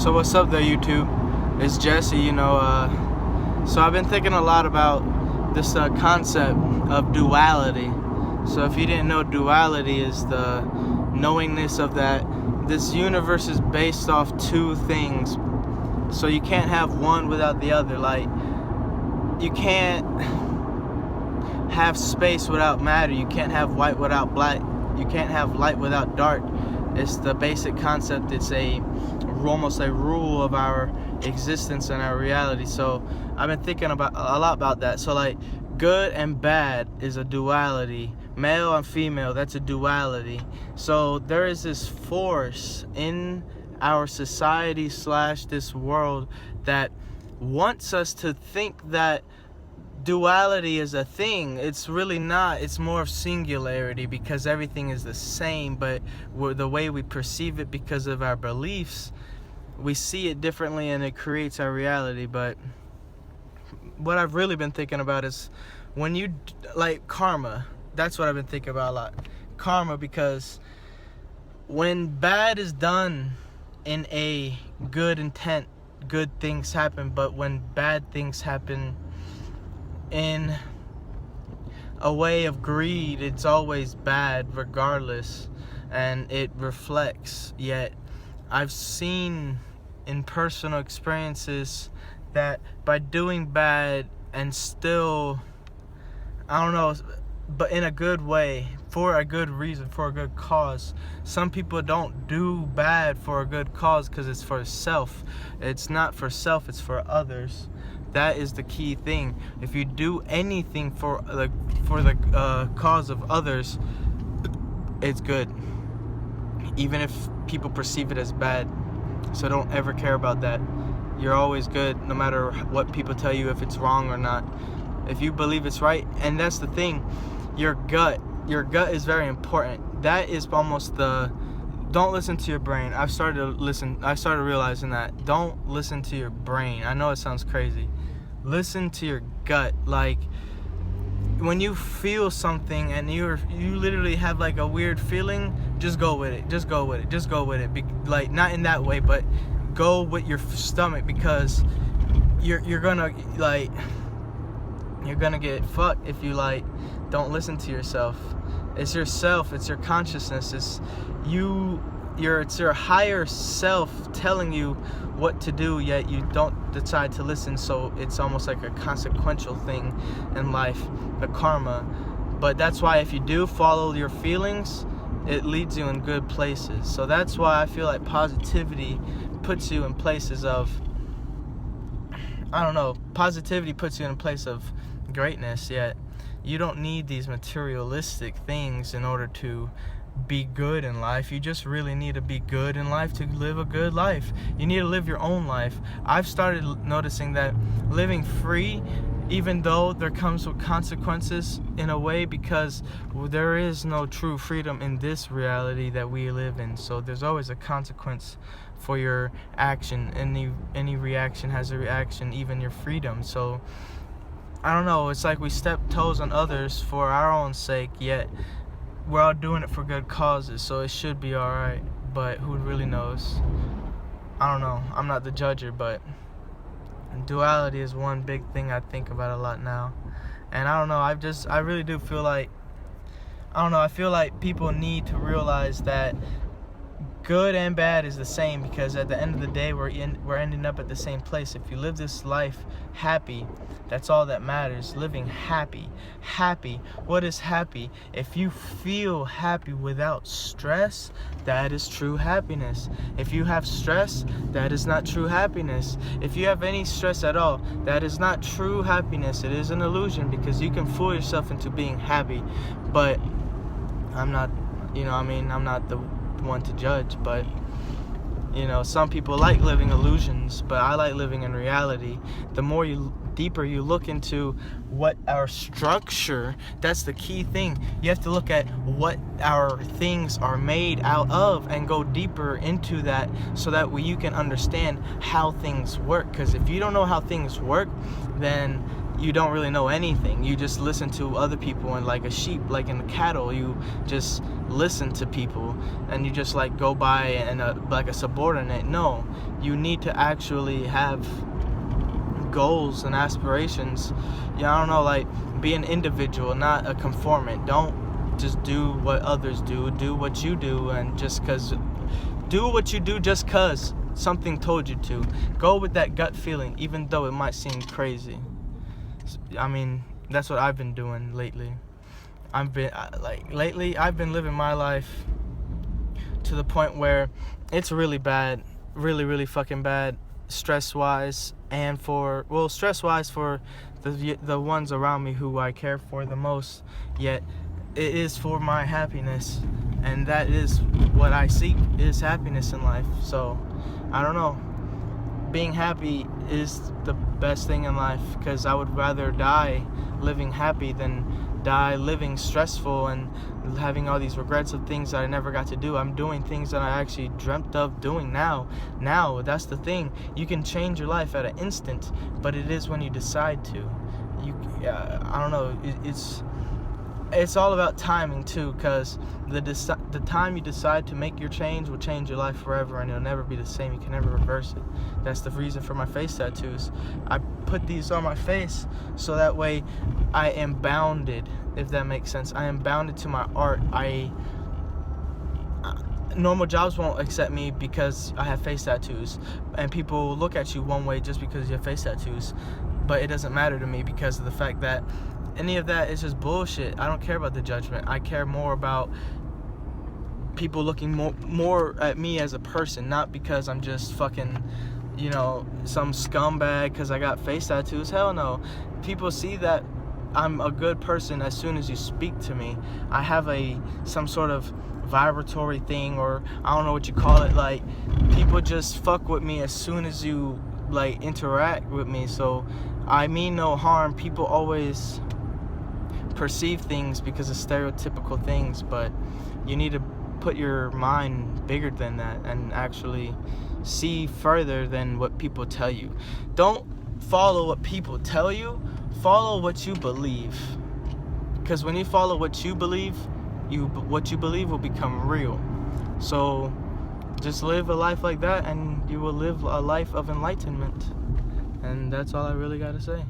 So what's up there, YouTube? It's Jesse. So I've been thinking a lot about this concept of duality. So if you didn't know, duality is the knowingness of that this universe is based off two things. So you can't have one without the other. Like, you can't have space without matter. You can't have white without black. You can't have light without dark. It's the basic concept. It's almost a rule of our existence and our reality. So I've been thinking about a lot about that. So like, good and bad is a duality. Male and female, that's a duality. So there is this force in our society / this world that wants us to think that duality is a thing. It's really not. It's more of singularity, because everything is the same, but the way we perceive it, because of our beliefs, we see it differently and it creates our reality. But what I've really been thinking about is when you like karma. That's what I've been thinking about a lot. Karma, because when bad is done in a good intent, good things happen. But when bad things happen in a way of greed, it's always bad regardless, and it reflects. Yet I've seen in personal experiences that by doing bad and still, I don't know, but in a good way, for a good reason, for a good cause. Some people don't do bad for a good cause because it's for self. It's not for self, it's for others. That is the key thing. If you do anything for the cause of others, it's good, even if people perceive it as bad. So don't ever care about that. You're always good, no matter what people tell you, if it's wrong or not. If you believe it's right, and that's the thing, your gut is very important. That is almost don't listen to your brain. I started realizing that. Don't listen to your brain. I know it sounds crazy. Listen to your gut. Like, when you feel something and you literally have like a weird feeling, just go with it. Just go with it. Like, not in that way, but go with your stomach, because you're gonna get fucked if you don't listen to yourself. It's yourself, it's your consciousness, it's your higher self telling you what to do, yet you don't decide to listen. So it's almost like a consequential thing in life, the karma. But that's why if you do follow your feelings, it leads you in good places. So that's why I feel like positivity puts you in places of, positivity puts you in a place of greatness. Yet you don't need these materialistic things in order to be good in life. You just really need to be good in life to live a good life. You need to live your own life. I've started noticing that living free, even though there comes with consequences in a way, because there is no true freedom in this reality that we live in. So there's always a consequence for your action. Any reaction has a reaction, even your freedom. So I don't know, it's like we step toes on others for our own sake, yet we're all doing it for good causes, so it should be alright. But who really knows? I don't know. I'm not the judger, but duality is one big thing I think about a lot now. And I don't know, I really do feel like, I feel like people need to realize that good and bad is the same, because at the end of the day, we're ending up at the same place. If you live this life happy, that's all that matters. Living happy. What is happy? If you feel happy without stress, that is true happiness. If you have stress, that is not true happiness. If you have any stress at all, that is not true happiness. It is an illusion, because you can fool yourself into being happy. But I'm not, I'm not the one to judge, but some people like living illusions, but I like living in reality. The more deeper you look into what our structure, that's the key thing. You have to look at what our things are made out of and go deeper into that, so that way you can understand how things work. Because if you don't know how things work, then you don't really know anything. You just listen to other people, and like a sheep, like in the cattle, you just listen to people and you just like go by and like a subordinate. No, you need to actually have goals and aspirations. Yeah, I don't know, like be an individual, not a conformant. Don't just do what others do. Do what you do, and do what you do just cause something told you to. Go with that gut feeling, even though it might seem crazy. I mean, that's what I've been doing lately. I've been living my life to the point where it's really bad, really fucking bad, stress-wise, and stress-wise for the ones around me who I care for the most. Yet it is for my happiness, and that is what I seek, is happiness in life. So I don't know, being happy is the best thing in life, because I would rather die living happy than die living stressful and having all these regrets of things that I never got to do. I'm doing things that I actually dreamt of doing now. That's the thing. You can change your life at an instant, but it is when you decide to. I don't know. It's all about timing too, because the time you decide to make your change will change your life forever, and it'll never be the same. You can never reverse it. That's the reason for my face tattoos. I put these on my face so that way I am bounded, if that makes sense. I am bounded to my art. Normal jobs won't accept me because I have face tattoos, and people look at you one way just because you have face tattoos, but it doesn't matter to me because of the fact that any of that is just bullshit. I don't care about the judgment. I care more about people looking more at me as a person, not because I'm just fucking, some scumbag because I got face tattoos. Hell no. People see that I'm a good person as soon as you speak to me. I have some sort of vibratory thing, or I don't know what you call it. Like, people just fuck with me as soon as you like interact with me. So I mean no harm. People always perceive things because of stereotypical things, but you need to put your mind bigger than that and actually see further than what people tell you. Don't follow what people tell you, follow what you believe, because when you follow what you believe, what you believe will become real. So just live a life like that, and you will live a life of enlightenment. And that's all I really gotta say.